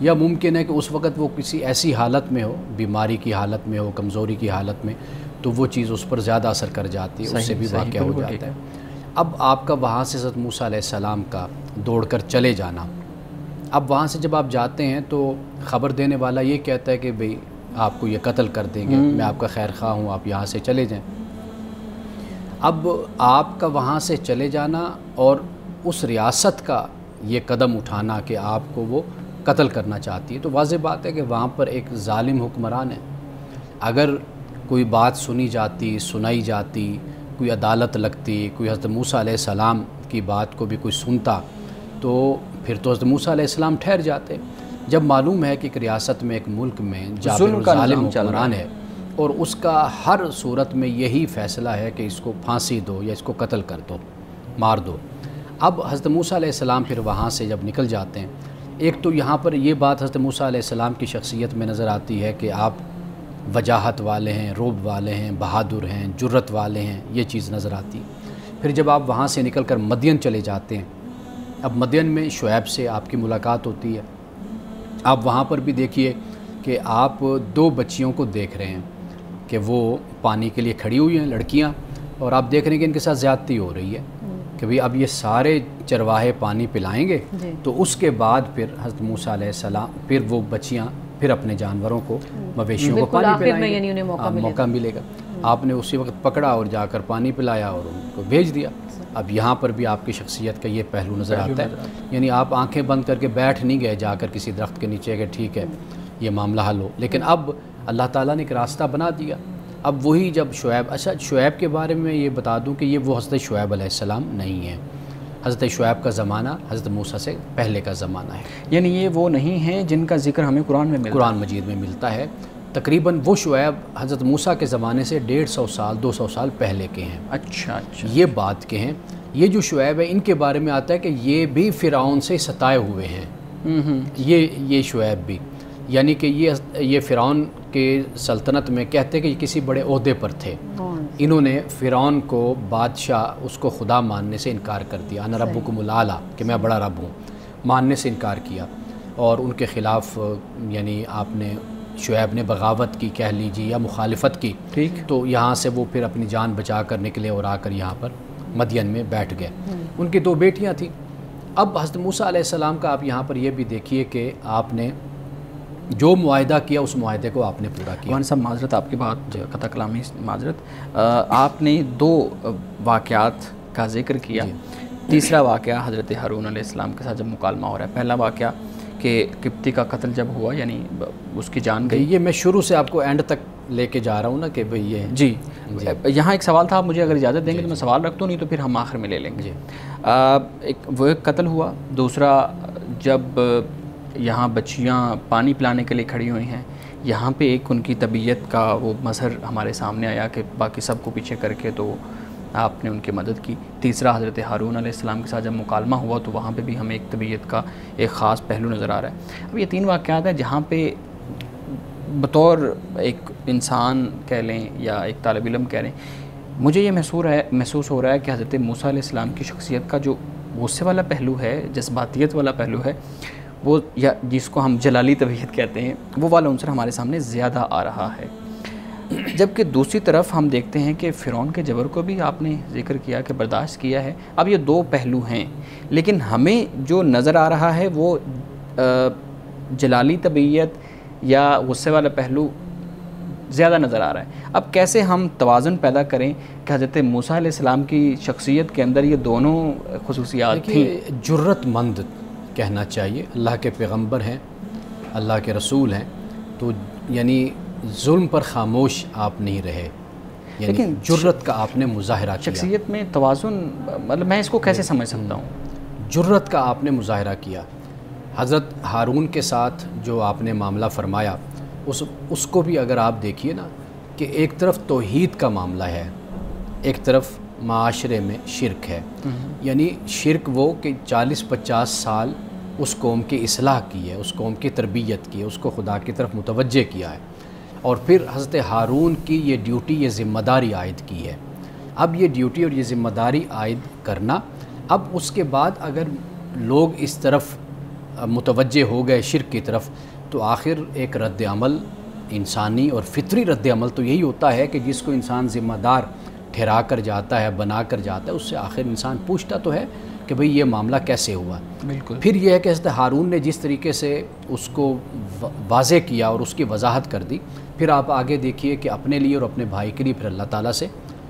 یا ممکن ہے کہ اس وقت وہ کسی ایسی حالت میں ہو، بیماری کی حالت میں ہو، کمزوری کی حالت میں، تو وہ چیز اس پر زیادہ اثر کر جاتی ہے، اس سے بھی واقعہ ہو جاتا ہے۔ اب آپ کا وہاں سے حضرت موسیٰ علیہ السلام کا دوڑ کر چلے جانا، اب وہاں سے جب آپ جاتے ہیں تو خبر دینے والا یہ کہتا ہے کہ بھئی آپ کو یہ قتل کر دیں گے، میں آپ کا خیر خواہ ہوں، آپ یہاں سے چلے جائیں۔ اب آپ کا وہاں سے چلے جانا اور اس ریاست کا یہ قدم اٹھانا کہ آپ کو وہ قتل کرنا چاہتی ہے، تو واضح بات ہے کہ وہاں پر ایک ظالم حکمران ہے۔ اگر کوئی بات سنی جاتی، سنائی جاتی، کوئی عدالت لگتی، کوئی حضرت موسیٰ علیہ السلام کی بات کو بھی کوئی سنتا، تو پھر تو حضرت موسیٰ علیہ السلام ٹھہر جاتے۔ جب معلوم ہے کہ ایک ریاست میں، ایک ملک میں جابر و ظالم حکمران ہے اور اس کا ہر صورت میں یہی فیصلہ ہے کہ اس کو پھانسی دو یا اس کو قتل کر دو، مار دو۔ اب حضرت موسیٰ علیہ السلام پھر وہاں سے جب نکل جاتے ہیں، ایک تو یہاں پر یہ بات حضرت موسیٰ علیہ السلام کی شخصیت میں نظر آتی ہے کہ آپ وجاہت والے ہیں، رعب والے ہیں، بہادر ہیں، جرت والے ہیں، یہ چیز نظر آتی ہے۔ پھر جب آپ وہاں سے نکل کر مدین چلے جاتے ہیں، اب مدین میں شعیب سے آپ کی ملاقات ہوتی ہے۔ آپ وہاں پر بھی دیکھیے کہ آپ دو بچیوں کو دیکھ رہے ہیں کہ وہ پانی کے لیے کھڑی ہوئی ہیں، لڑکیاں، اور آپ دیکھ رہے ہیں کہ ان کے ساتھ زیادتی ہو رہی ہے کہ بھئی اب یہ سارے چرواہے پانی پلائیں گے تو اس کے بعد پھر حضرت موسیٰ علیہ السلام، پھر وہ بچیاں پھر اپنے جانوروں کو، مویشیوں کو پانی پلائیں گے، موقع ملے گا۔ آپ نے اسی وقت پکڑا اور جا کر پانی پلایا اور ان کو بھیج دیا۔ اب یہاں پر بھی آپ کی شخصیت کا یہ پہلو نظر آتا ہے، یعنی آپ آنکھیں بند کر کے بیٹھ نہیں گئے جا کر کسی درخت کے نیچے کہ ٹھیک ہے یہ معاملہ حل ہو، لیکن اب اللہ تعالیٰ نے ایک راستہ بنا دیا۔ اب وہی جب شعیب، اچھا شعیب کے بارے میں یہ بتا دوں کہ یہ وہ حضرت شعیب علیہ السلام نہیں ہے۔ حضرت شعیب کا زمانہ حضرت موسیٰ سے پہلے کا زمانہ ہے، یعنی یہ وہ نہیں ہیں جن کا ذکر ہمیں قرآن میں ملتا ہے، قرآن مجید میں ملتا ہے۔ تقریباً وہ شعیب حضرت موسیٰ کے زمانے سے 150 سال 200 سال پہلے کے ہیں، اچھا یہ بات کے ہیں۔ یہ جو شعیب ہے ان کے بارے میں آتا ہے کہ یہ بھی فرعون سے ستائے ہوئے ہیں، یہ شعیب بھی، یعنی کہ یہ فرعون کے سلطنت میں کہتے ہیں کہ یہ کسی بڑے عہدے پر تھے، انہوں نے فرعون کو بادشاہ اس کو خدا ماننے سے انکار کر دیا، انا ربکم الاعلی، کہ میں بڑا رب ہوں، ماننے سے انکار کیا، اور ان کے خلاف یعنی آپ نے شعیب نے بغاوت کی کہہ لیجیے یا مخالفت کی، ٹھیک، تو یہاں سے وہ پھر اپنی جان بچا کر نکلے اور آ کر یہاں پر مدین میں بیٹھ گئے۔ ان کی 2 بیٹیاں تھیں۔ اب حضرت موسیٰ علیہ السلام کا آپ یہاں پر یہ بھی دیکھیے کہ آپ نے جو معاہدہ کیا اس معاہدے کو آپ نے پورا کیا۔ مولانا صاحب معذرت، آپ کی بات قطع کلامی معذرت، آپ نے 2 واقعات کا ذکر کیا، تیسرا واقعہ حضرت ہارون علیہ السلام کے ساتھ جب مکالمہ ہو رہا ہے، پہلا واقعہ کہ قبطی کا قتل جب ہوا یعنی اس کی جان گئی، یہ میں شروع سے آپ کو اینڈ تک لے کے جا رہا ہوں نا کہ بھئی یہ جی یہاں ایک سوال تھا، آپ مجھے اگر اجازت دیں گے تو میں سوال رکھ دوں، نہیں تو پھر ہم آخر میں لے لیں گے۔ وہ ایک قتل ہوا، دوسرا جب یہاں بچیاں پانی پلانے کے لیے کھڑی ہوئی ہیں، یہاں پہ ایک ان کی طبیعت کا وہ مظہر ہمارے سامنے آیا کہ باقی سب کو پیچھے کر کے تو آپ نے ان کی مدد کی۔ تیسرا حضرت ہارون علیہ السلام کے ساتھ جب مکالمہ ہوا تو وہاں پہ بھی ہمیں ایک طبیعت کا ایک خاص پہلو نظر آ رہا ہے۔ اب یہ 3 واقعات ہیں جہاں پہ بطور ایک انسان کہہ لیں یا ایک طالب علم کہہ لیں، مجھے یہ محسوس ہو رہا ہے کہ حضرت موسیٰ علیہ السلام کی شخصیت کا جو غصے والا پہلو ہے، جذباتیت والا پہلو ہے، وہ یا جس کو ہم جلالی طبیعت کہتے ہیں، وہ والا عنصر ہمارے سامنے زیادہ آ رہا ہے، جبکہ دوسری طرف ہم دیکھتے ہیں کہ فرعون کے جبر کو بھی آپ نے ذکر کیا کہ برداشت کیا ہے۔ اب یہ 2 پہلو ہیں، لیکن ہمیں جو نظر آ رہا ہے وہ جلالی طبیعت یا غصے والا پہلو زیادہ نظر آ رہا ہے۔ اب کیسے ہم توازن پیدا کریں کہ حضرت موسیٰ علیہ السلام کی شخصیت کے اندر یہ دونوں خصوصیات تھیں؟ جرت مند کہنا چاہیے، اللہ کے پیغمبر ہیں، اللہ کے رسول ہیں، تو یعنی ظلم پر خاموش آپ نہیں رہے، یعنی جرت کا آپ نے مظاہرہ کیا۔ شخصیت میں توازن، مطلب میں اس کو کیسے سمجھ سکتا ہوں؟ جرت کا آپ نے مظاہرہ کیا۔ حضرت ہارون کے ساتھ جو آپ نے معاملہ فرمایا، اس کو بھی اگر آپ دیکھیے نا کہ ایک طرف توحید کا معاملہ ہے، ایک طرف معاشرے میں شرک ہے، یعنی شرک وہ کہ 40-50 سال اس قوم کی اصلاح کی ہے، اس قوم کی تربیت کی ہے، اس کو خدا کی طرف متوجہ کیا ہے، اور پھر حضرت ہارون کی یہ ڈیوٹی، یہ ذمہ داری عائد کی ہے۔ اب یہ ڈیوٹی اور یہ ذمہ داری عائد کرنا، اب اس کے بعد اگر لوگ اس طرف متوجہ ہو گئے شرک کی طرف، تو آخر ایک رد عمل انسانی اور فطری رد عمل تو یہی ہوتا ہے کہ جس کو انسان ذمہ دار ٹھہرا کر جاتا ہے، بنا کر جاتا ہے، اس سے آخر انسان پوچھتا تو ہے کہ بھئی یہ معاملہ کیسے ہوا۔ بالکل۔ پھر یہ ہے کہ حضرت ہارون نے جس طریقے سے اس کو واضح کیا اور اس کی وضاحت کر دی، پھر آپ آگے دیکھیے کہ اپنے لیے اور اپنے بھائی کے لیے پھر اللہ تعالیٰ سے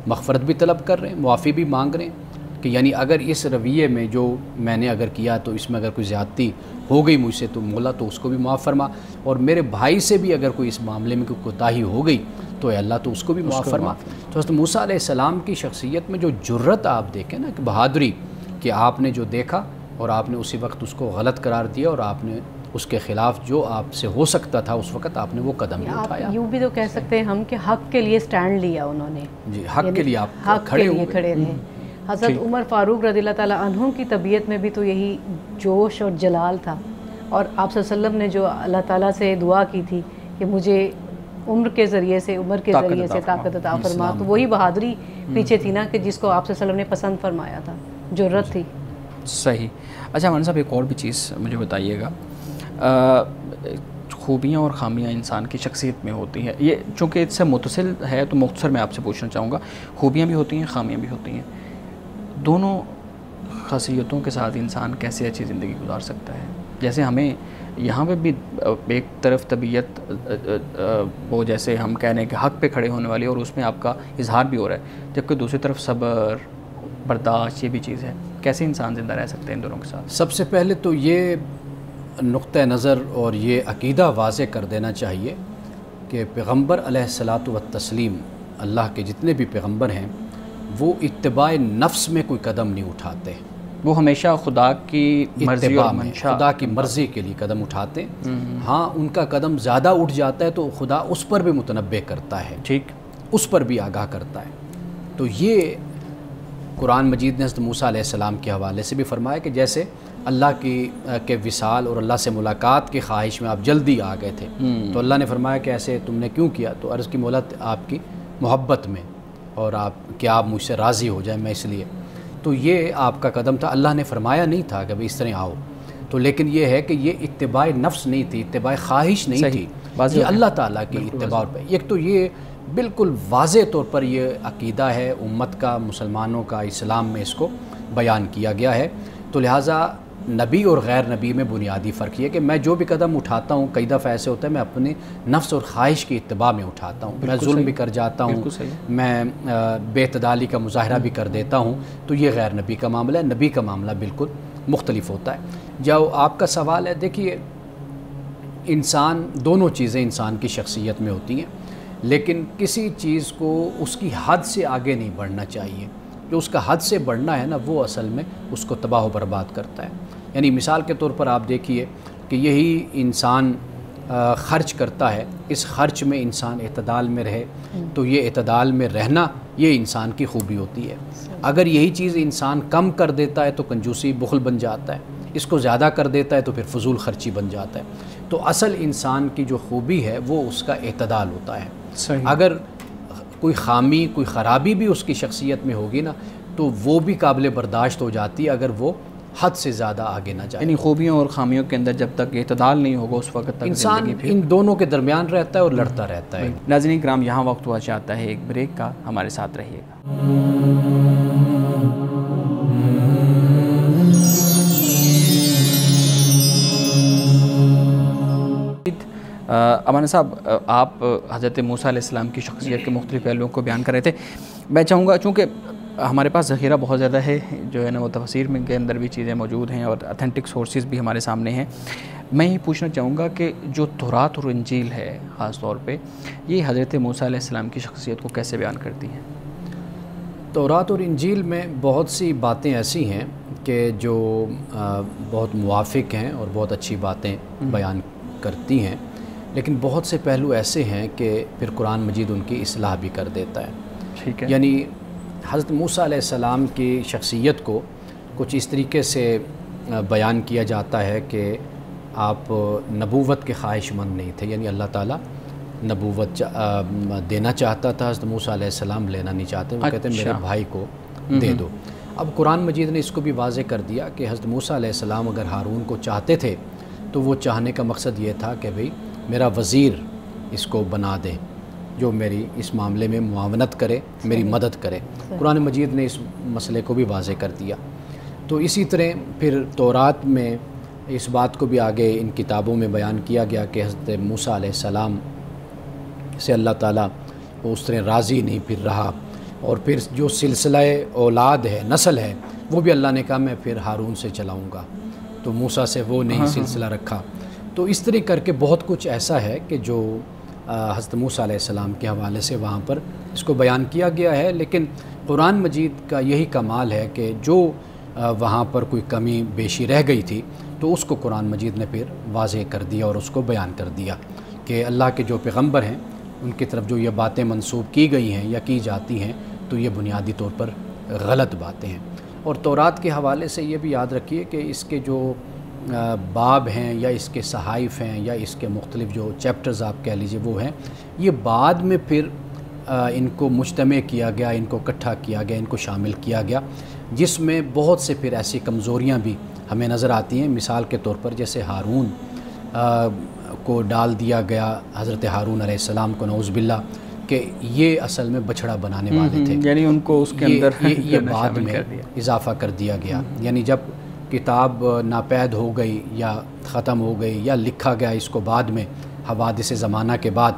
مغفرت بھی طلب کر رہے ہیں، معافی بھی مانگ رہے ہیں کہ یعنی اگر اس رویے میں جو میں نے اگر کیا تو اس میں اگر کوئی زیادتی ہو گئی مجھ سے تو مولا تو اس کو بھی معاف فرما، اور میرے بھائی سے بھی اگر کوئی اس معاملے میں کوئی کوتاہی ہو گئی تو اے اللہ تو اس کو بھی معاف فرما۔ تو حضرت موسیٰ علیہ السلام کی شخصیت میں جو جرت آپ دیکھیں نا کہ بہادری، کہ آپ نے جو دیکھا اور آپ نے اسی وقت اس کو غلط قرار دیا اور آپ نے اس کے خلاف جو آپ سے ہو سکتا تھا اس وقت آپ نے وہ قدم نہیں اٹھایا۔ یوں بھی تو کہہ سکتے ہیں ہم کہ حق کے لیے سٹینڈ لیا انہوں نے، جی حق کے لیے آپ کھڑے رہے۔ حضرت عمر فاروق رضی اللہ تعالیٰ عنہ کی طبیعت میں بھی تو یہی جوش اور جلال تھا، اور آپ صلی اللہ علیہ وسلم نے جو اللہ تعالیٰ سے دعا کی تھی کہ مجھے عمر کے ذریعے سے طاقت عطا فرما، تو وہی بہادری پیچھے تھی نا کہ جس کو آپ صلی اللہ علیہ وسلم نے پسند فرمایا تھا، جرت تھی۔ صحیح۔ اچھا مولانا صاحب ایک اور بھی چیز مجھے بتائیے گا، خوبیاں اور خامیاں انسان کی شخصیت میں ہوتی ہیں، یہ چونکہ اس سے متصل ہے تو مختصر میں آپ سے پوچھنا چاہوں گا، خوبیاں بھی ہوتی ہیں خامیاں بھی ہوتی ہیں، دونوں خاصیتوں کے ساتھ انسان کیسے اچھی زندگی گزار سکتا ہے؟ جیسے ہمیں یہاں پہ بھی ایک طرف طبیعت وہ جیسے ہم کہہ رہے ہیں کہ حق پہ کھڑے ہونے والی، اور اس میں آپ کا اظہار بھی ہو رہا ہے، جبکہ دوسری طرف صبر برداشت یہ بھی چیز ہے، کیسے انسان زندہ رہ سکتے ہیں ان دونوں کے ساتھ؟ سب سے پہلے تو یہ نقطہ نظر اور یہ عقیدہ واضح کر دینا چاہیے کہ پیغمبر علیہ الصلاۃ والتسلیم، اللہ کے جتنے بھی پیغمبر ہیں، وہ اتباع نفس میں کوئی قدم نہیں اٹھاتے، وہ ہمیشہ خدا کی مرضی اور منشا، خدا کی مرضی کے لیے قدم اٹھاتے ہیں۔ ہاں ان کا قدم زیادہ اٹھ جاتا ہے تو خدا اس پر بھی متنبہ کرتا ہے، ٹھیک، اس پر بھی آگاہ کرتا ہے۔ تو یہ قرآن مجید نے حضرت موسیٰ علیہ السلام کے حوالے سے بھی فرمایا کہ جیسے اللہ کے وصال اور اللہ سے ملاقات کی خواہش میں آپ جلدی آ گئے تھے، تو اللہ نے فرمایا کہ ایسے تم نے کیوں کیا؟ تو عرض کی مولت آپ کی محبت میں، اور آپ مجھ سے راضی ہو جائیں، میں اس لیے۔ تو یہ آپ کا قدم تھا، اللہ نے فرمایا نہیں تھا کہ اس طرح آؤ، تو لیکن یہ ہے کہ یہ اتباع نفس نہیں تھی، اتباع خواہش نہیں تھی، یہ اللہ تعالیٰ کی اتباع پہ۔ ایک تو یہ بالکل واضح طور پر یہ عقیدہ ہے امت کا، مسلمانوں کا، اسلام میں اس کو بیان کیا گیا ہے۔ تو لہٰذا نبی اور غیر نبی میں بنیادی فرق یہ ہے کہ میں جو بھی قدم اٹھاتا ہوں، کئی دفعہ ایسے ہوتا ہے میں اپنے نفس اور خواہش کی اتباع میں اٹھاتا ہوں، میں ظلم بھی کر جاتا ہوں، میں بے اعتدالی کا مظاہرہ بھی کر دیتا ہوں، تو یہ غیر نبی کا معاملہ ہے۔ نبی کا معاملہ بالکل مختلف ہوتا ہے۔ جو آپ کا سوال ہے، دیکھیے انسان، دونوں چیزیں انسان کی شخصیت میں ہوتی ہیں، لیکن کسی چیز کو اس کی حد سے آگے نہیں بڑھنا چاہیے۔ جو اس کا حد سے بڑھنا ہے نا، وہ اصل میں اس کو تباہ و برباد کرتا ہے۔ یعنی مثال کے طور پر آپ دیکھیے کہ یہی انسان خرچ کرتا ہے، اس خرچ میں انسان اعتدال میں رہے، تو یہ اعتدال میں رہنا یہ انسان کی خوبی ہوتی ہے۔ اگر یہی چیز انسان کم کر دیتا ہے تو کنجوسی، بخل بن جاتا ہے، اس کو زیادہ کر دیتا ہے تو پھر فضول خرچی بن جاتا ہے۔ تو اصل انسان کی جو خوبی ہے وہ اس کا اعتدال ہوتا ہے۔ اگر کوئی خامی، کوئی خرابی بھی اس کی شخصیت میں ہوگی نا، تو وہ بھی قابل برداشت ہو جاتی ہے اگر وہ حد سے زیادہ آگے نہ جائے۔ یعنی خوبیوں اور خامیوں کے اندر جب تک اعتدال نہیں ہوگا اس وقت تک انسان ان دونوں کے درمیان رہتا ہے اور لڑتا رہتا ہے۔ ناظرین کرام، یہاں وقت ہوا چاہتا ہے ایک بریک کا، ہمارے ساتھ رہیے گا۔ امانا صاحب، آپ حضرت موسیٰ علیہ السلام کی شخصیت کے مختلف پہلوؤں کو بیان کر رہے تھے۔ میں چاہوں گا، چونکہ ہمارے پاس ذخیرہ بہت زیادہ ہے، جو ہے نا وہ تفسیر میں کے اندر بھی چیزیں موجود ہیں اور اتھینٹک سورسز بھی ہمارے سامنے ہیں، میں یہ پوچھنا چاہوں گا کہ جو تورات اور انجیل ہے خاص طور پہ، یہ حضرت موسیٰ علیہ السلام کی شخصیت کو کیسے بیان کرتی ہیں؟ تورات اور انجیل میں بہت سی باتیں ایسی ہیں کہ جو بہت موافق ہیں اور بہت اچھی باتیں بیان کرتی ہیں، لیکن بہت سے پہلو ایسے ہیں کہ پھر قرآن مجید ان کی اصلاح بھی کر دیتا ہے۔ ٹھیک ہے، یعنی حضرت موسیٰ علیہ السلام کی شخصیت کو کچھ اس طریقے سے بیان کیا جاتا ہے کہ آپ نبوت کے خواہش مند نہیں تھے، یعنی اللہ تعالیٰ نبوت دینا چاہتا تھا، حضرت موسیٰ علیہ السلام لینا نہیں چاہتے، وہ کہتے ہیں میرے بھائی کو دے دو۔ اب قرآن مجید نے اس کو بھی واضح کر دیا کہ حضرت موسیٰ علیہ السلام اگر ہارون کو چاہتے تھے تو وہ چاہنے کا مقصد یہ تھا کہ بھئی میرا وزیر اس کو بنا دے جو میری اس معاملے میں معاونت کرے، میری مدد کرے۔ قرآن مجید نے اس مسئلے کو بھی واضح کر دیا۔ تو اسی طرح پھر تورات میں اس بات کو بھی آگے ان کتابوں میں بیان کیا گیا کہ حضرت موسیٰ علیہ السلام سے اللہ تعالیٰ وہ اس طرح راضی نہیں پھر رہا، اور پھر جو سلسلہ اولاد ہے، نسل ہے، وہ بھی اللہ نے کہا میں پھر ہارون سے چلاؤں گا، تو موسیٰ سے وہ نہیں سلسلہ رکھا۔ تو اس طرح کر کے بہت کچھ ایسا ہے کہ جو حضرت موسیٰ علیہ السلام کے حوالے سے وہاں پر اس کو بیان کیا گیا ہے، لیکن قرآن مجید کا یہی کمال ہے کہ جو وہاں پر کوئی کمی بیشی رہ گئی تھی تو اس کو قرآن مجید نے پھر واضح کر دیا اور اس کو بیان کر دیا کہ اللہ کے جو پیغمبر ہیں ان کی طرف جو یہ باتیں منسوب کی گئی ہیں یا کی جاتی ہیں تو یہ بنیادی طور پر غلط باتیں ہیں۔ اور تورات کے حوالے سے یہ بھی یاد رکھیے کہ اس کے جو باب ہیں یا اس کے صحائف ہیں یا اس کے مختلف جو چیپٹرز آپ کہہ لیجئے وہ ہیں، یہ بعد میں پھر ان کو مجتمع کیا گیا، ان کو اکٹھا کیا گیا، ان کو شامل کیا گیا، جس میں بہت سے پھر ایسی کمزوریاں بھی ہمیں نظر آتی ہیں۔ مثال کے طور پر جیسے ہارون کو ڈال دیا گیا، حضرت ہارون علیہ السلام کو نعوذ باللہ، کہ یہ اصل میں بچھڑا بنانے والے تھے، یعنی ان کو اس کے اندر یہ بعد میں اضافہ کر دیا گیا۔ یعنی جب کتاب ناپید ہو گئی یا ختم ہو گئی یا لکھا گیا اس کو بعد میں حوادث زمانہ کے بعد،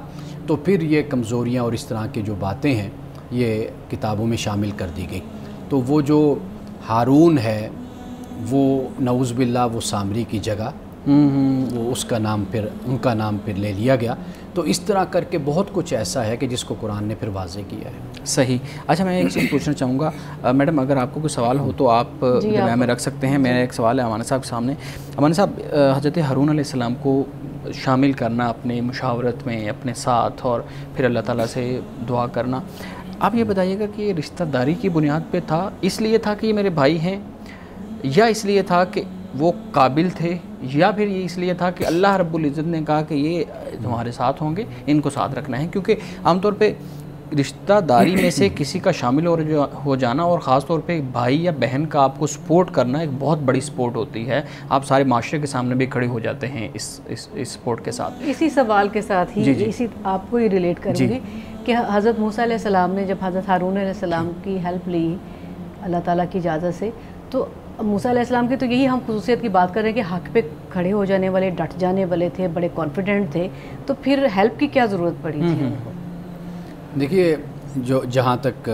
تو پھر یہ کمزوریاں اور اس طرح کی جو باتیں ہیں یہ کتابوں میں شامل کر دی گئی۔ تو وہ جو ہارون ہے وہ نعوذ باللہ وہ سامری کی جگہ وہ اس کا نام پھر ان کا نام پھر لے لیا گیا۔ تو اس طرح کر کے بہت کچھ ایسا ہے کہ جس کو قرآن نے پھر واضح کیا ہے۔ صحیح۔ اچھا میں ایک چیز پوچھنا چاہوں گا میڈم، اگر آپ کو کوئی سوال ہو تو آپ دنیا میں رکھ سکتے ہیں۔ میرا ایک سوال ہے امانہ صاحب کے سامنے۔ امانہ صاحب، حضرت ہارون علیہ السلام کو شامل کرنا اپنے مشاورت میں اپنے ساتھ اور پھر اللہ تعالیٰ سے دعا کرنا، آپ یہ بتائیے گا کہ یہ رشتہ داری کی بنیاد پہ تھا، اس لیے تھا کہ یہ میرے بھائی ہیں، یا اس لیے تھا کہ وہ قابل تھے، یا پھر یہ اس لیے تھا کہ اللہ رب العزت نے کہا کہ یہ تمہارے ساتھ ہوں گے، ان کو ساتھ رکھنا ہے؟ کیونکہ عام طور پہ رشتہ داری میں سے کسی کا شامل ہو جانا اور خاص طور پہ بھائی یا بہن کا آپ کو سپورٹ کرنا ایک بہت بڑی سپورٹ ہوتی ہے، آپ سارے معاشرے کے سامنے بھی کھڑے ہو جاتے ہیں اس سپورٹ کے ساتھ۔ اسی سوال کے ساتھ ہی اسی آپ کو ہی ریلیٹ کروں گی کہ حضرت موسیٰ علیہ السلام نے جب حضرت ہارون علیہ السلام کی ہیلپ لی اللہ تعالیٰ کی اجازت سے، تو موسیٰ علیہ السلام کی تو یہی ہم خصوصیت کی بات کر رہے ہیں کہ حق پہ کھڑے ہو جانے والے، ڈٹ جانے والے تھے، بڑے کانفیڈنٹ تھے، تو پھر ہیلپ کی کیا ضرورت پڑی تھی ان کو؟ دیکھیے، جہاں تک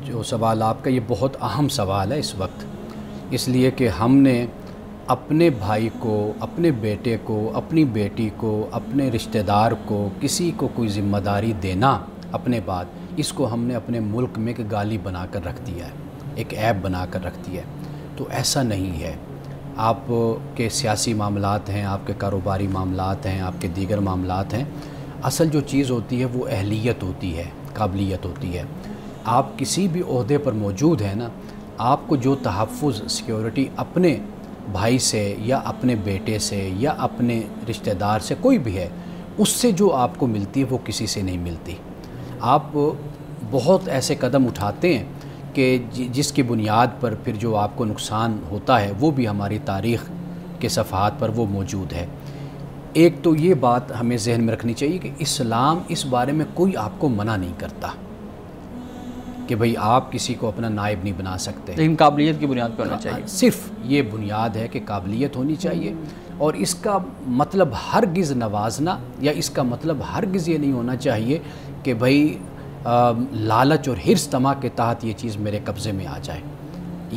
جو سوال آپ کا، یہ بہت اہم سوال ہے اس وقت، اس لیے کہ ہم نے اپنے بھائی کو، اپنے بیٹے کو، اپنی بیٹی کو، اپنے رشتہ دار کو کسی کو کوئی ذمہ داری دینا اپنے بعد، اس کو ہم نے اپنے ملک میں ایک گالی بنا کر رکھ دیا ہے، ایک عیب بنا کر رکھ دیا ہے۔ تو ایسا نہیں ہے۔ آپ کے سیاسی معاملات ہیں، آپ کے کاروباری معاملات ہیں، آپ کے دیگر معاملات ہیں، اصل جو چیز ہوتی ہے وہ اہلیت ہوتی ہے، قابلیت ہوتی ہے۔ آپ کسی بھی عہدے پر موجود ہیں نا، آپ کو جو تحفظ، سیکیورٹی اپنے بھائی سے یا اپنے بیٹے سے یا اپنے رشتہ دار سے کوئی بھی ہے، اس سے جو آپ کو ملتی ہے وہ کسی سے نہیں ملتی۔ آپ بہت ایسے قدم اٹھاتے ہیں کہ جس کی بنیاد پر پھر جو آپ کو نقصان ہوتا ہے وہ بھی ہماری تاریخ کے صفحات پر وہ موجود ہے۔ ایک تو یہ بات ہمیں ذہن میں رکھنی چاہیے کہ اسلام اس بارے میں کوئی آپ کو منع نہیں کرتا کہ بھئی آپ کسی کو اپنا نائب نہیں بنا سکتے، لیکن قابلیت کی بنیاد پر ہونا چاہیے۔ صرف یہ بنیاد ہے کہ قابلیت ہونی چاہیے، اور اس کا مطلب ہرگز نوازنا یا اس کا مطلب ہرگز یہ نہیں ہونا چاہیے کہ بھئی لالچ اور حرص طمع کے تحت یہ چیز میرے قبضے میں آ جائے۔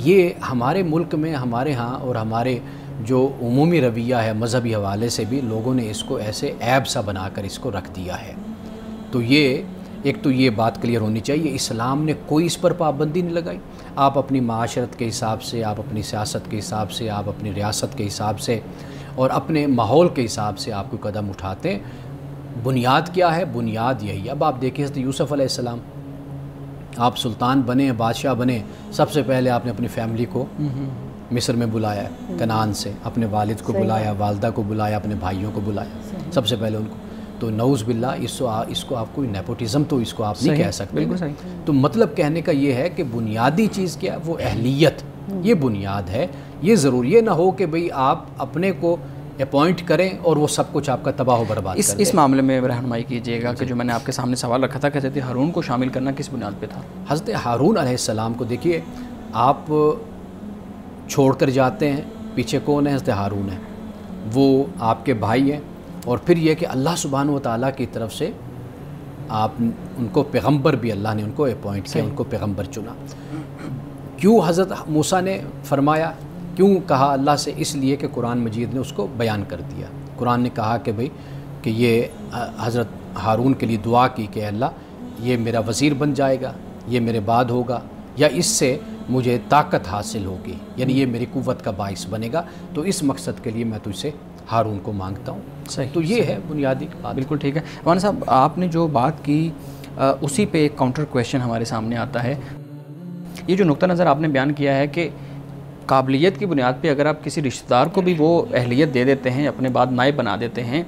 یہ ہمارے ملک میں، ہمارے ہاں اور ہمارے جو عمومی رویہ ہے مذہبی حوالے سے بھی، لوگوں نے اس کو ایسے عیب سا بنا کر اس کو رکھ دیا ہے۔ تو ایک تو یہ بات کلیئر ہونی چاہیے، اسلام نے کوئی اس پر پابندی نہیں لگائی۔ آپ اپنی معاشرت کے حساب سے، آپ اپنی سیاست کے حساب سے، آپ اپنی ریاست کے حساب سے اور اپنے ماحول کے حساب سے آپ کو قدم اٹھاتے ہیں۔ بنیاد کیا ہے؟ بنیاد یہی ہے۔ اب آپ دیکھیں حضرت یوسف علیہ السلام، آپ سلطان بنے، بادشاہ بنے، سب سے پہلے آپ نے اپنی فیملی کو مصر میں بلایا ہے، کنعان سے اپنے والد کو بلایا، والدہ کو بلایا، اپنے بھائیوں کو بلایا، سب سے پہلے ان کو۔ تو نعوذ باللہ اس کو آپ کوئی نیپوٹزم تو اس کو آپ نہیں کہہ سکتے۔ تو مطلب کہنے کا یہ ہے کہ بنیادی چیز کیا ہے؟ وہ اہلیت، یہ بنیاد ہے. یہ ضروری یہ نہ ہو کہ بھئی آپ اپنے کو اپوائنٹ کریں اور وہ سب کچھ آپ کا تباہ و برباد کر دیں. اس معاملے میں رہنمائی کیجیے گا کہ جو میں نے آپ کے سامنے سوال رکھا تھا کہ حضرت ہارون کو شامل کرنا کس بنیاد پہ تھا؟ حضرت ہارون علیہ السلام کو دیکھیے، آپ چھوڑ کر جاتے ہیں، پیچھے کون ہے؟ حضرت ہارون ہے. وہ آپ کے بھائی ہیں، اور پھر یہ کہ اللہ سبحانہ و تعالیٰ کی طرف سے آپ ان کو پیغمبر بھی اللہ نے ان کو اپوائنٹ کیا، ان کو پیغمبر چنا. کیوں حضرت موسیٰ نے فرمایا، کیوں کہا اللہ سے؟ اس لیے کہ قرآن مجید نے اس کو بیان کر دیا. قرآن نے کہا کہ بھئی کہ یہ حضرت ہارون کے لیے دعا کی کہ اللہ یہ میرا وزیر بن جائے گا، یہ میرے بعد ہوگا، یا اس سے مجھے طاقت حاصل ہوگی، یعنی یہ میری قوت کا باعث بنے گا، تو اس مقصد کے لیے میں تجھ سے ہارون کو مانگتا ہوں. صحیح. تو یہ ہے بنیادی بات. بالکل ٹھیک ہے. مولانا صاحب آپ نے جو بات کی اسی پہ ایک کاؤنٹر کویشچن ہمارے سامنے آتا ہے. یہ جو نقطہ نظر آپ نے بیان کیا ہے کہ قابلیت کی بنیاد پہ اگر آپ کسی رشتہ دار کو بھی وہ اہلیت دے دیتے ہیں، اپنے بعد نائب بنا دیتے ہیں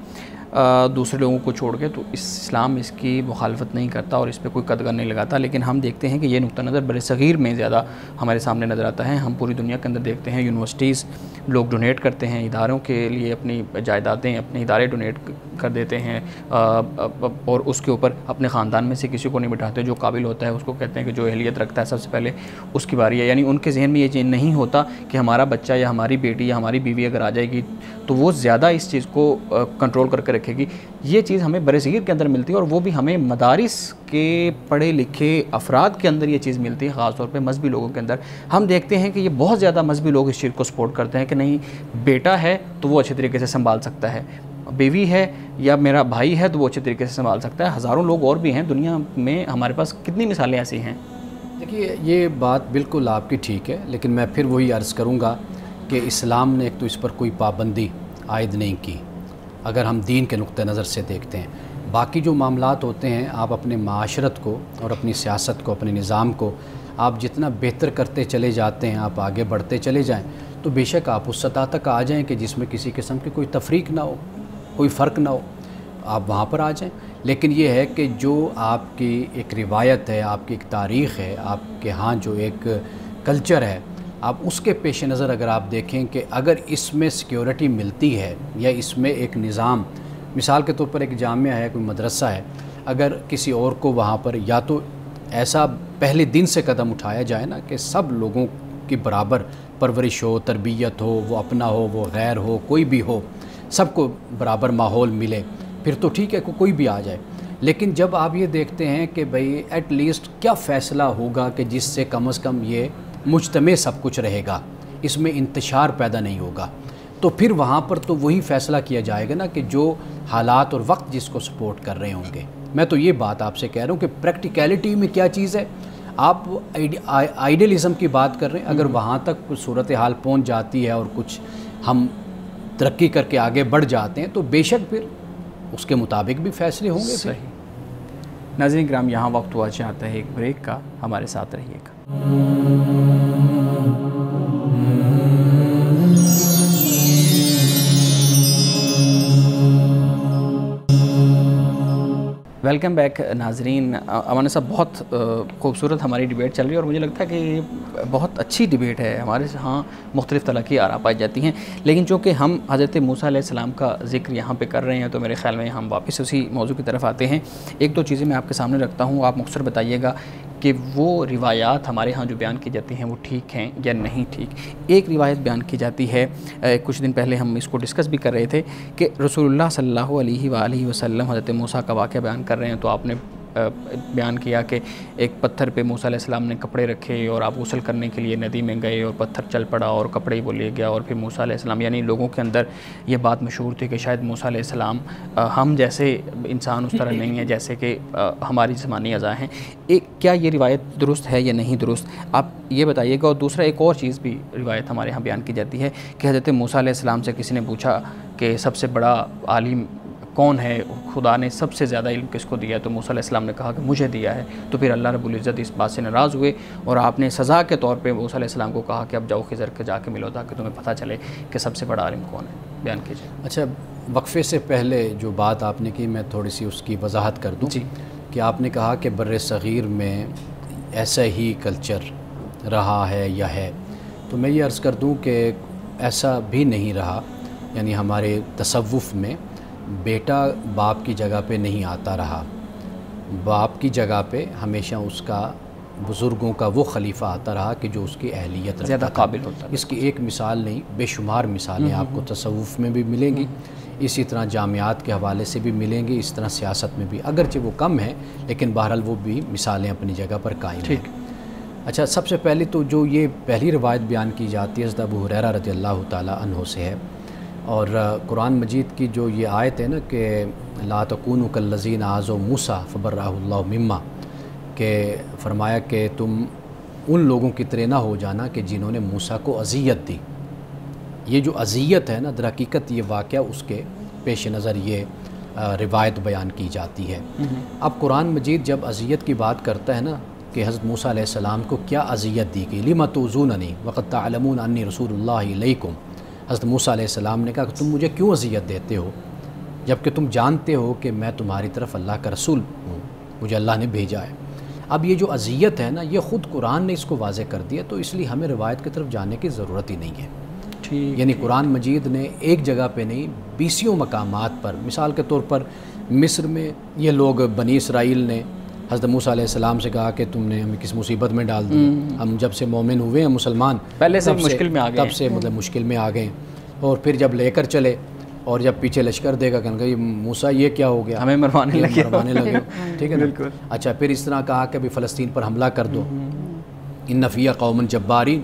دوسرے لوگوں کو چھوڑ کے، تو اسلام اس کی مخالفت نہیں کرتا اور اس پہ کوئی قدغن نہیں لگاتا. لیکن ہم دیکھتے ہیں کہ یہ نقطہ نظر بر صغیر میں زیادہ ہمارے سامنے نظر آتا ہے. ہم پوری دنیا کے اندر دیکھتے ہیں یونیورسٹیز لوگ ڈونیٹ کرتے ہیں، اداروں کے لیے اپنی جائیدادیں اپنے ادارے ڈونیٹ کر دیتے ہیں، اور اس کے اوپر اپنے خاندان میں سے کسی کو نہیں بٹھاتے. جو قابل ہوتا ہے اس کو کہتے ہیں کہ جو اہلیت رکھتا ہے سب سے پہلے اس کی باری ہے. یعنی ان کے ذہن میں یہ چیز نہیں ہوتا کہ ہمارا بچہ یا ہماری بیٹی یا ہماری بیوی اگر آ جائے گی تو وہ زیادہ اس چیز کو کنٹرول کر کے رکھے گی. یہ چیز ہمیں برصغیر کے اندر ملتی ہے، اور وہ بھی ہمیں مدارس کے پڑھے لکھے افراد کے اندر یہ چیز ملتی ہے، خاص طور پہ مذہبی لوگوں کے اندر. ہم دیکھتے ہیں کہ یہ بہت زیادہ مذہبی لوگ اس چیز کو سپورٹ کرتے ہیں کہ نہیں، بیٹا ہے تو وہ اچھے طریقے سے سنبھال سکتا ہے، بیوی ہے یا میرا بھائی ہے تو وہ اچھے طریقے سے سنبھال سکتا ہے. ہزاروں لوگ اور بھی ہیں دنیا میں، ہمارے پاس کتنی مثالیں ایسی ہیں. دیکھیے یہ بات بالکل آپ کی ٹھیک ہے، لیکن میں پھر وہی عرض کروں گا کہ اسلام نے ایک تو اس پر کوئی پابندی عائد نہیں کی اگر ہم دین کے نقطہ نظر سے دیکھتے ہیں. باقی جو معاملات ہوتے ہیں، آپ اپنے معاشرت کو اور اپنی سیاست کو، اپنے نظام کو آپ جتنا بہتر کرتے چلے جاتے ہیں، آپ آگے بڑھتے چلے جائیں، تو بے شک آپ اس سطح تک آ جائیں کہ جس میں کسی قسم کی کوئی تفریق نہ ہو، کوئی فرق نہ ہو، آپ وہاں پر آ جائیں. لیکن یہ ہے کہ جو آپ کی ایک روایت ہے، آپ کی ایک تاریخ ہے، آپ کے ہاں جو ایک کلچر ہے، آپ اس کے پیش نظر اگر آپ دیکھیں کہ اگر اس میں سیکیورٹی ملتی ہے یا اس میں ایک نظام، مثال کے طور پر ایک جامعہ ہے، کوئی مدرسہ ہے، اگر کسی اور کو وہاں پر یا تو ایسا پہلے دن سے قدم اٹھایا جائے نا کہ سب لوگوں کی برابر پرورش ہو، تربیت ہو، وہ اپنا ہو، وہ غیر ہو، کوئی بھی ہو، سب کو برابر ماحول ملے، پھر تو ٹھیک ہے کوئی بھی آ جائے. لیکن جب آپ یہ دیکھتے ہیں کہ بھئی ایٹ لیسٹ کیا فیصلہ ہوگا کہ جس سے کم از کم یہ مجتمع سب کچھ رہے گا، اس میں انتشار پیدا نہیں ہوگا، تو پھر وہاں پر تو وہی فیصلہ کیا جائے گا نا کہ جو حالات اور وقت جس کو سپورٹ کر رہے ہوں گے. میں تو یہ بات آپ سے کہہ رہا ہوں کہ پریکٹیکیلٹی میں کیا چیز ہے. آپ آئیڈیلزم کی بات کر رہے ہیں، اگر وہاں تک کچھ صورتحال پہنچ جاتی ہے اور کچھ ہم ترقی کر کے آگے بڑھ جاتے ہیں تو بے شک پھر اس کے مطابق بھی فیصلے ہوں گے. صحیح. ناظرین کرام، یہاں وقت ہوا چاہتا ہے ایک بریک کا، ہمارے ساتھ رہیے گا. ویلکم بیک ناظرین. مولانا صاحب، بہت خوبصورت ہماری ڈیبیٹ چل رہی ہے اور مجھے لگتا ہے کہ یہ بہت اچھی ڈیبیٹ ہے. ہمارے ہاں مختلف طرح کی آراء پائی جاتی ہیں، لیکن چونکہ ہم حضرت موسیٰ علیہ السلام کا ذکر یہاں پہ کر رہے ہیں تو میرے خیال میں ہم واپس اسی موضوع کی طرف آتے ہیں. ایک دو چیزیں میں آپ کے سامنے رکھتا ہوں، آپ مختصر بتائیے گا کہ وہ روایات ہمارے ہاں جو بیان کی جاتی ہیں وہ ٹھیک ہیں یا نہیں ٹھیک. ایک روایت بیان کی جاتی ہے، کچھ دن پہلے ہم اس کو ڈسکس بھی کر رہے تھے کہ رسول اللہ صلی اللہ علیہ وآلہ وسلم حضرت موسیٰ کا واقعہ بیان کر رہے ہیں، تو آپ نے بیان کیا کہ ایک پتھر پہ موسیٰ علیہ السلام نے کپڑے رکھے اور آپ غسل کرنے کے لیے ندی میں گئے اور پتھر چل پڑا اور کپڑے وہ لے گیا، اور پھر موسیٰ علیہ السلام، یعنی لوگوں کے اندر یہ بات مشہور تھی کہ شاید موسیٰ علیہ السلام ہم جیسے انسان اس طرح نہیں ہیں جیسے کہ ہماری جسمانی اعضاء ہیں. کیا یہ روایت درست ہے یا نہیں درست، آپ یہ بتائیے گا. اور دوسرا ایک اور چیز بھی روایت ہمارے ہاں بیان کی جاتی ہے کہ حضرت موسیٰ علیہ السلام سے کسی نے پوچھا کہ سب سے بڑا عالم کون ہے، خدا نے سب سے زیادہ علم کس کو دیا، تو موسیٰ علیہ السلام نے کہا کہ مجھے دیا ہے. تو پھر اللہ رب العزت اس بات سے ناراض ہوئے اور آپ نے سزا کے طور پہ موسیٰ علیہ السلام کو کہا کہ اب جاؤ خضر کے جا کے ملو تاکہ تمہیں پتہ چلے کہ سب سے بڑا عالم کون ہے. بیان کیجیے. اچھا، وقفے سے پہلے جو بات آپ نے کی میں تھوڑی سی اس کی وضاحت کر دوں. جی. کہ آپ نے کہا کہ بر صغیر میں ایسا ہی کلچر رہا ہے یا ہے، تو میں یہ عرض کر دوں کہ ایسا بھی نہیں رہا، یعنی ہمارے تصوف میں بیٹا باپ کی جگہ پہ نہیں آتا رہا، باپ کی جگہ پہ ہمیشہ اس کا بزرگوں کا وہ خلیفہ آتا رہا کہ جو اس کی اہلیت رکھتا زیادہ تھا۔ قابل ہوتا ہے۔ اس کی ایک مثال نہیں، بے شمار مثالیں آپ کو تصوف میں بھی ملیں گی، اسی طرح جامعات کے حوالے سے بھی ملیں گی، اس طرح سیاست میں بھی، اگرچہ وہ کم ہیں لیکن بہرحال وہ بھی مثالیں اپنی جگہ پر قائم ہیں۔ اچھا، سب سے پہلے تو جو یہ پہلی روایت بیان کی جاتی ہے حضرت ابو ہریرہ رضی اللہ تعالیٰ عنہ سے ہے، اور قرآن مجید کی جو یہ آیت ہے نا کہ لا تکونوا کالذین آذوا موسیٰ فبرأہ اللہ مما، کہ فرمایا کہ تم ان لوگوں کی طرح نہ ہو جانا کہ جنہوں نے موسیٰ کو اذیت دی۔ یہ جو اذیت ہے نا، در حقیقت یہ واقعہ اس کے پیش نظر یہ روایت بیان کی جاتی ہے۔ اب قرآن مجید جب اذیت کی بات کرتا ہے نا کہ حضرت موسیٰ علیہ السلام کو کیا اذیت دی گئی، لِمَ تُؤْذُونَنِی وَقَدْ تَعْلَمُونَ أَنِّی رَسُولُ اللہِ إِلَیکُم، حضرت موسیٰ علیہ السلام نے کہا کہ تم مجھے کیوں اذیت دیتے ہو جبکہ تم جانتے ہو کہ میں تمہاری طرف اللہ کا رسول ہوں، مجھے اللہ نے بھیجا ہے۔ اب یہ جو اذیت ہے نا، یہ خود قرآن نے اس کو واضح کر دیا، تو اس لیے ہمیں روایت کی طرف جانے کی ضرورت ہی نہیں ہے۔ یعنی قرآن مجید نے ایک جگہ پہ نہیں، بیسیوں مقامات پر، مثال کے طور پر مصر میں یہ لوگ بنی اسرائیل نے حضرت موسیٰ علیہ السلام سے کہا کہ تم نے ہمیں کس مصیبت میں ڈال دیا، ہم جب سے مومن ہوئے ہیں مسلمان پہلے سے مشکل میں آ گئے، تب سے مطلب مشکل میں آ گئے، اور پھر جب لے کر چلے اور جب پیچھے لشکر دے گا کہنے کا یہ موسیٰ یہ کیا ہو گیا، ہمیں مروانے لگے، ٹھیک ہے نا۔ اچھا، پھر اس طرح کہا کہ ابھی فلسطین پر حملہ کر دو، ان فیہ قوما جبارین،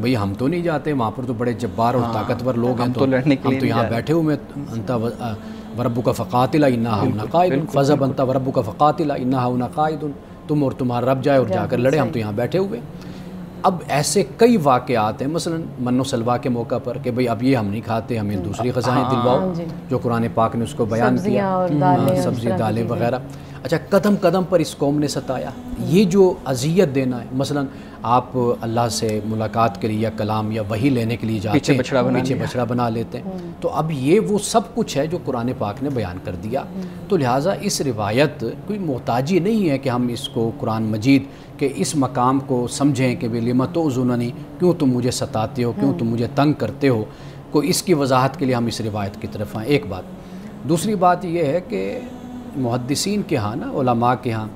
بھئی ہم تو نہیں جاتے وہاں پر، تو بڑے جبار اور طاقتور لوگ ہیں، تو ہم تو یہاں بیٹھے ہوئے، انت وربک فقاتل انا ہؤلاء قاعدون فاذهب انت وربک فقاتل انا ہؤلاء قاعدون، تم اور تمہارا رب جائے اور جا کر لڑے، ہم تو یہاں بیٹھے ہوئے۔ اب ایسے کئی واقعات ہیں، مثلا من و سلویٰ کے موقع پر کہ بھئی اب یہ ہم نہیں کھاتے، ہمیں دوسری غذائیں دلواؤ، جو قرآن پاک نے اس کو بیان کیا، سبزی دالیں وغیرہ۔ اچھا، قدم قدم پر اس قوم نے ستایا، یہ جو اذیت دینا ہے، مثلا آپ اللہ سے ملاقات کے لیے یا کلام یا وحی لینے کے لیے جاتے ہیں، پیچھے بچڑا بنا لیتے ہیں، تو اب یہ وہ سب کچھ ہے جو قرآن پاک نے بیان کر دیا، تو لہٰذا اس روایت کوئی محتاجی نہیں ہے کہ ہم اس کو قرآن مجید کہ اس مقام کو سمجھیں کہ لِمَ تُؤْذُونَنِی، کیوں تم مجھے ستاتے ہو، کیوں تم مجھے تنگ کرتے ہو، کو اس کی وضاحت کے لیے ہم اس روایت کی طرف آئیں، ایک بات۔ دوسری بات یہ ہے کہ محدثین کے ہاں نا، علماء کے ہاں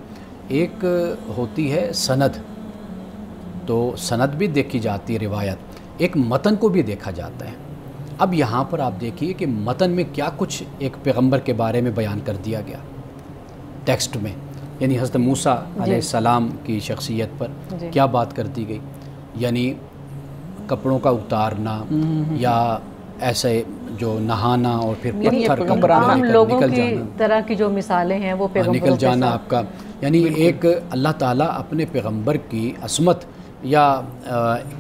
ایک ہوتی ہے سند، تو سند بھی دیکھی جاتی ہے روایت، ایک متن کو بھی دیکھا جاتا ہے۔ اب یہاں پر آپ دیکھیے کہ متن میں کیا کچھ ایک پیغمبر کے بارے میں بیان کر دیا گیا ٹیکسٹ میں، یعنی حضرت موسیٰ علیہ السلام کی شخصیت پر کیا بات کر دی گئی، یعنی کپڑوں کا اتارنا یا ایسے جو نہانا اور پھر پتھر عام لوگوں کی طرح کی جو مثالیں ہیں وہ پیغمبروں نکل جانا آپ کا، یعنی ایک اللہ تعالیٰ اپنے پیغمبر کی عصمت یا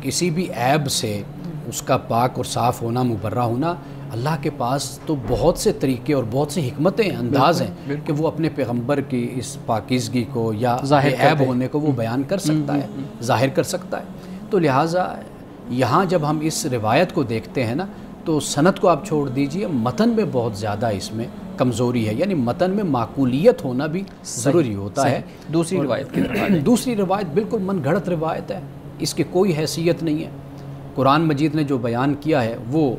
کسی بھی عیب سے اس کا پاک اور صاف ہونا، مبرہ ہونا، اللہ کے پاس تو بہت سے طریقے اور بہت سی حکمتیں انداز ہیں کہ وہ اپنے پیغمبر کی اس پاکیزگی کو یا عیب ہونے کو وہ بیان کر سکتا ہے، ظاہر کر سکتا ہے۔ تو لہٰذا یہاں جب ہم اس روایت کو دیکھتے ہیں نا، تو سند کو آپ چھوڑ دیجئے، متن میں بہت زیادہ اس میں کمزوری ہے، یعنی متن میں معقولیت ہونا بھی ضروری ہوتا ہے۔ دوسری روایت کی طرف، دوسری روایت بالکل من گھڑت روایت ہے، اس کی کوئی حیثیت نہیں ہے۔ قرآن مجید نے جو بیان کیا ہے وہ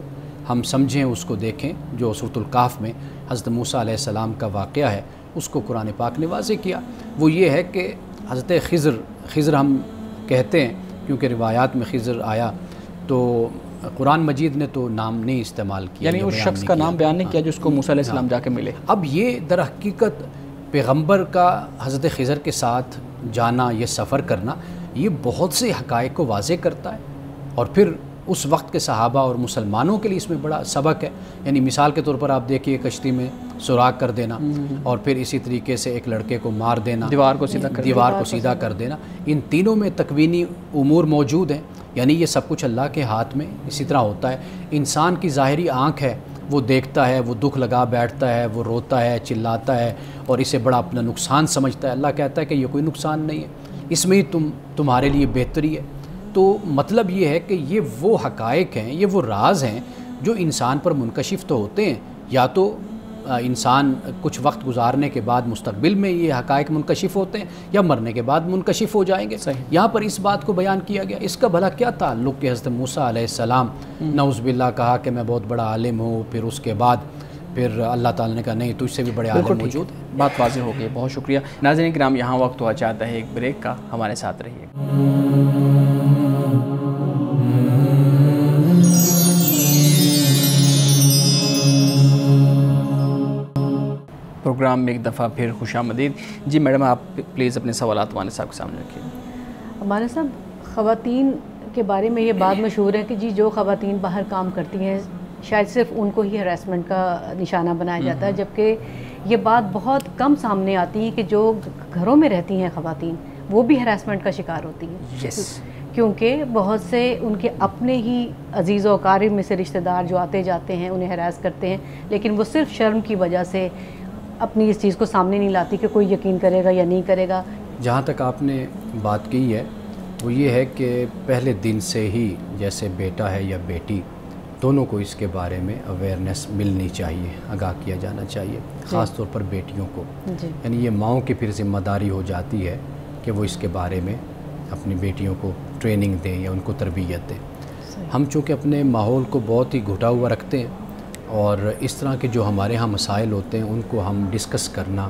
ہم سمجھیں، اس کو دیکھیں، جو سورۃ الکہف میں حضرت موسیٰ علیہ السلام کا واقعہ ہے اس کو قرآن پاک نے واضح کیا۔ وہ یہ ہے کہ حضرت خضر ہم کہتے ہیں کیونکہ روایات میں خضر آیا، تو قرآن مجید نے تو نام نہیں استعمال کیا، یعنی اس شخص کا نام بیان نہیں کیا جس کو موسیٰ علیہ السلام جا کے ملے۔ اب یہ در حقیقت پیغمبر کا حضرت خضر کے ساتھ جانا، یہ سفر کرنا، یہ بہت سے حقائق کو واضح کرتا ہے، اور پھر اس وقت کے صحابہ اور مسلمانوں کے لیے اس میں بڑا سبق ہے۔ یعنی مثال کے طور پر آپ دیکھیے کشتی میں سوراخ کر دینا، اور پھر اسی طریقے سے ایک لڑکے کو مار دینا، دیوار کو سیدھا کر دینا، ان تینوں میں تکوینی امور موجود ہیں، یعنی یہ سب کچھ اللہ کے ہاتھ میں اسی طرح ہوتا ہے۔ انسان کی ظاہری آنکھ ہے، وہ دیکھتا ہے، وہ دکھ لگا بیٹھتا ہے، وہ روتا ہے، چلاتا ہے، اور اسے بڑا اپنا نقصان سمجھتا ہے۔ اللہ کہتا ہے کہ یہ کوئی نقصان نہیں ہے، اس میں ہی تمہارے لیے بہتری ہے۔ تو مطلب یہ ہے کہ یہ وہ حقائق ہیں، یہ وہ راز ہیں جو انسان پر منکشف تو ہوتے ہیں، یا تو انسان کچھ وقت گزارنے کے بعد مستقبل میں یہ حقائق منکشف ہوتے ہیں یا مرنے کے بعد منکشف ہو جائیں گے. یہاں پر اس بات کو بیان کیا گیا. اس کا بھلا کیا تعلق کہ حضرت موسیٰ علیہ السلام نعوذ باللہ کہا کہ میں بہت بڑا عالم ہوں, پھر اس کے بعد پھر اللہ تعالیٰ نے کہا نہیں تجھ سے بھی بڑے عالم موجود ہیں. بات واضح ہو گئی, بہت شکریہ. ناظرین کرام, یہاں وقت ہوا چاہتا ہے ایک بریک کا, ہمارے ساتھ رہیے. پروگرام میں ایک دفعہ پھر خوش آمدید. جی میڈم, آپ پلیز اپنے سوالات مانے صاحب کے سامنے رکھیے. مانے صاحب, خواتین کے بارے میں یہ بات مشہور ہے کہ جی جو خواتین باہر کام کرتی ہیں شاید صرف ان کو ہی ہراسمنٹ کا نشانہ بنایا جاتا ہے, جبکہ یہ بات بہت کم سامنے آتی ہے کہ جو گھروں میں رہتی ہیں خواتین وہ بھی ہراسمنٹ کا شکار ہوتی ہیں. کیونکہ بہت سے ان کے اپنے ہی عزیز و اقارب میں سے رشتہ دار جو آتے جاتے ہیں انہیں ہراس کرتے ہیں, لیکن وہ صرف شرم کی وجہ سے اپنی اس چیز کو سامنے نہیں لاتی کہ کوئی یقین کرے گا یا نہیں کرے گا. جہاں تک آپ نے بات کی ہے وہ یہ ہے کہ پہلے دن سے ہی جیسے بیٹا ہے یا بیٹی دونوں کو اس کے بارے میں اویئرنیس ملنی چاہیے, آگاہ کیا جانا چاہیے, خاص طور پر بیٹیوں کو. یعنی یہ ماؤں کی پھر ذمہ داری ہو جاتی ہے کہ وہ اس کے بارے میں اپنی بیٹیوں کو ٹریننگ دیں یا ان کو تربیت دیں. ہم چونکہ اپنے ماحول کو بہت ہی گھٹا ہوا رکھتے ہیں اور اس طرح کے جو ہمارے ہاں مسائل ہوتے ہیں ان کو ہم ڈسکس کرنا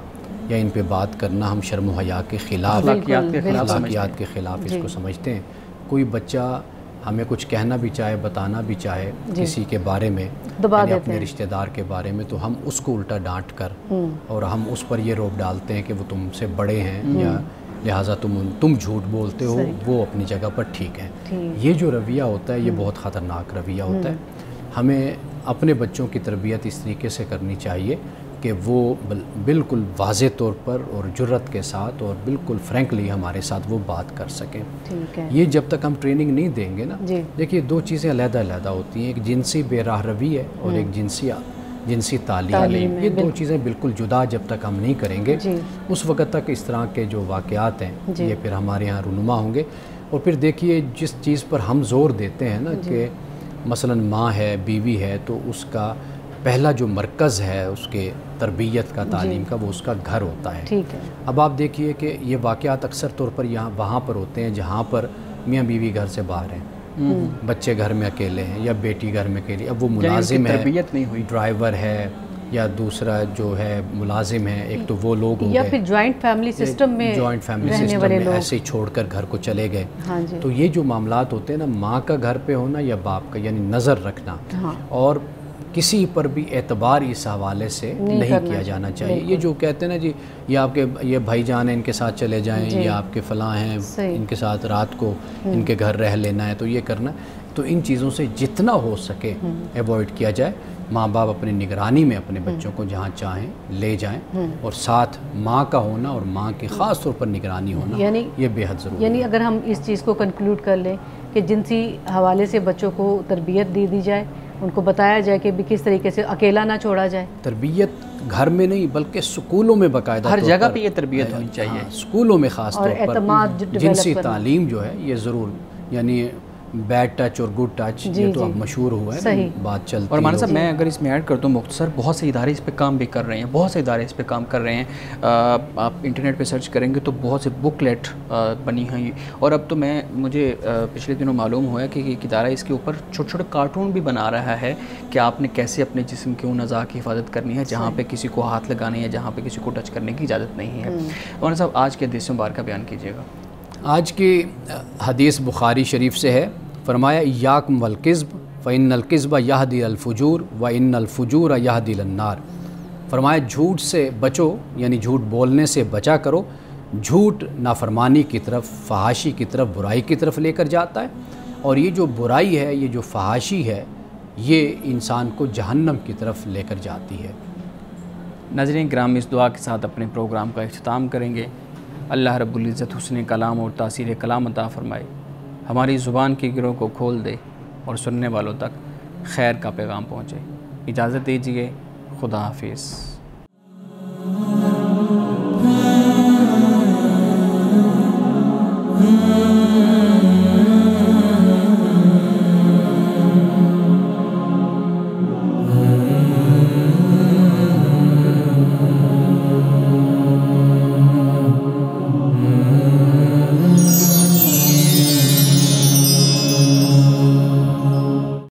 یا ان پہ بات کرنا ہم شرم و حیا کے خلاف, اخلاقیات کے خلاف اس کو سمجھتے ہیں. کوئی بچہ ہمیں کچھ کہنا بھی چاہے, بتانا بھی چاہے کسی کے بارے میں, یعنی اپنے رشتہ دار کے بارے میں, تو ہم اس کو الٹا ڈانٹ کر اور ہم اس پر یہ روپ ڈالتے ہیں کہ وہ تم سے بڑے ہیں یا لہٰذا تم جھوٹ بولتے ہو, وہ اپنی جگہ پر ٹھیک ہیں. یہ جو رویہ ہوتا ہے یہ بہت خطرناک رویہ ہوتا ہے. ہمیں اپنے بچوں کی تربیت اس طریقے سے کرنی چاہیے کہ وہ بالکل واضح طور پر اور جرت کے ساتھ اور بالکل فرینکلی ہمارے ساتھ وہ بات کر سکیں. یہ جب تک ہم ٹریننگ نہیں دیں گے نا, دیکھیے دو چیزیں علیحدہ علیحدہ ہوتی ہیں, ایک جنسی بے راہ روی ہے اور ایک جنسی تعلیم. یہ دو چیزیں بالکل جدا جب تک ہم نہیں کریں گے اس وقت تک اس طرح کے جو واقعات ہیں یہ پھر ہمارے یہاں رونما ہوں گے. اور پھر دیکھیے جس چیز پر ہم زور دیتے ہیں نا کہ مثلا ماں ہے, بیوی ہے, تو اس کا پہلا جو مرکز ہے اس کے تربیت کا, تعلیم کا, وہ اس کا گھر ہوتا ہے. اب آپ دیکھیے کہ یہ واقعات اکثر طور پر وہاں پر ہوتے ہیں جہاں پر میاں بیوی گھر سے باہر ہیں, بچے گھر میں اکیلے ہیں یا بیٹی گھر میں اکیلی. اب وہ ملازم ہے, تربیت نہیں ہوئی, ڈرائیور ہے یا دوسرا جو ہے ملازم ہے, ایک تو وہ لوگ یا پھر جوائنٹ فیملی سسٹم میں ایسے ہی چھوڑ کر گھر کو چلے گئے. تو یہ جو معاملات ہوتے ہیں نا, ماں کا گھر پہ ہونا یا باپ کا, یعنی نظر رکھنا, اور کسی پر بھی اعتبار اس حوالے سے نہیں کیا جانا چاہیے. یہ جو کہتے ہیں نا جی یہ آپ کے یہ بھائی جان ہیں ان کے ساتھ چلے جائیں, یہ آپ کے فلاں ہیں ان کے ساتھ رات کو ان کے گھر رہ لینا ہے, تو یہ کرنا, تو ان چیزوں سے جتنا ہو سکے ایوائڈ کیا جائے. ماں باپ اپنی نگرانی میں اپنے بچوں کو جہاں چاہیں لے جائیں, اور ساتھ ماں کا ہونا اور ماں کی خاص طور پر نگرانی ہونا یہ بے حد ضروری ہے. یعنی اگر ہم اس چیز کو کنکلوڈ کر لیں کہ جنسی حوالے سے بچوں کو تربیت دی جائے, ان کو بتایا جائے کہ کس طریقے سے اکیلا نہ چھوڑا جائے. تربیت گھر میں نہیں بلکہ سکولوں میں باقاعدہ ہر جگہ پہ یہ تربیت ہونی چاہیے. سکولوں میں خاص طور پر جنسی تعلیم جو ہے یہ ضرور, یعنی بیڈ ٹچ اور گڈ ٹچ یہ تو اب مشہور ہوا ہے, بات چلتی ہے. اور مانا صاحب میں اگر اس میں ایڈ کر دوں مختصر, بہت سے ادارے اس پہ کام بھی کر رہے ہیں, بہت سے ادارے اس پہ کام کر رہے ہیں. آپ انٹرنیٹ پہ سرچ کریں گے تو بہت سے بک لیٹ بنی ہیں, اور اب تو مجھے پچھلے دنوں معلوم ہوا ہے کہ ایک ادارہ اس کے اوپر چھوٹے چھوٹے کارٹون بھی بنا رہا ہے کہ آپ نے کیسے اپنے جسم کی ان اعضاء کی حفاظت کرنی ہے جہاں پہ کسی کو ہاتھ لگانے ہے, جہاں پہ کسی کو ٹچ کرنے کی اجازت نہیں ہے. مانا صاحب آج کے حدیث مبارکہ بیان کیجیے گا. آج کی حدیث بخاری شریف سے ہے. فرمایا ایاکم والکذب فإن الکذب یہدی الفجور وإن الفجور یہدی النار. فرمایا جھوٹ سے بچو, یعنی جھوٹ بولنے سے بچا کرو. جھوٹ نافرمانی کی طرف, فحاشی کی طرف, برائی کی طرف لے کر جاتا ہے, اور یہ جو برائی ہے, یہ جو فحاشی ہے, یہ انسان کو جہنم کی طرف لے کر جاتی ہے. ناظرین کرام, اس دعا کے ساتھ اپنے پروگرام کا اختتام کریں گے. اللہ رب العزت حسن کلام اور تاثیر کلام عطا فرمائے, ہماری زبان کی گروں کو کھول دے اور سننے والوں تک خیر کا پیغام پہنچے. اجازت دیجیے, خدا حافظ.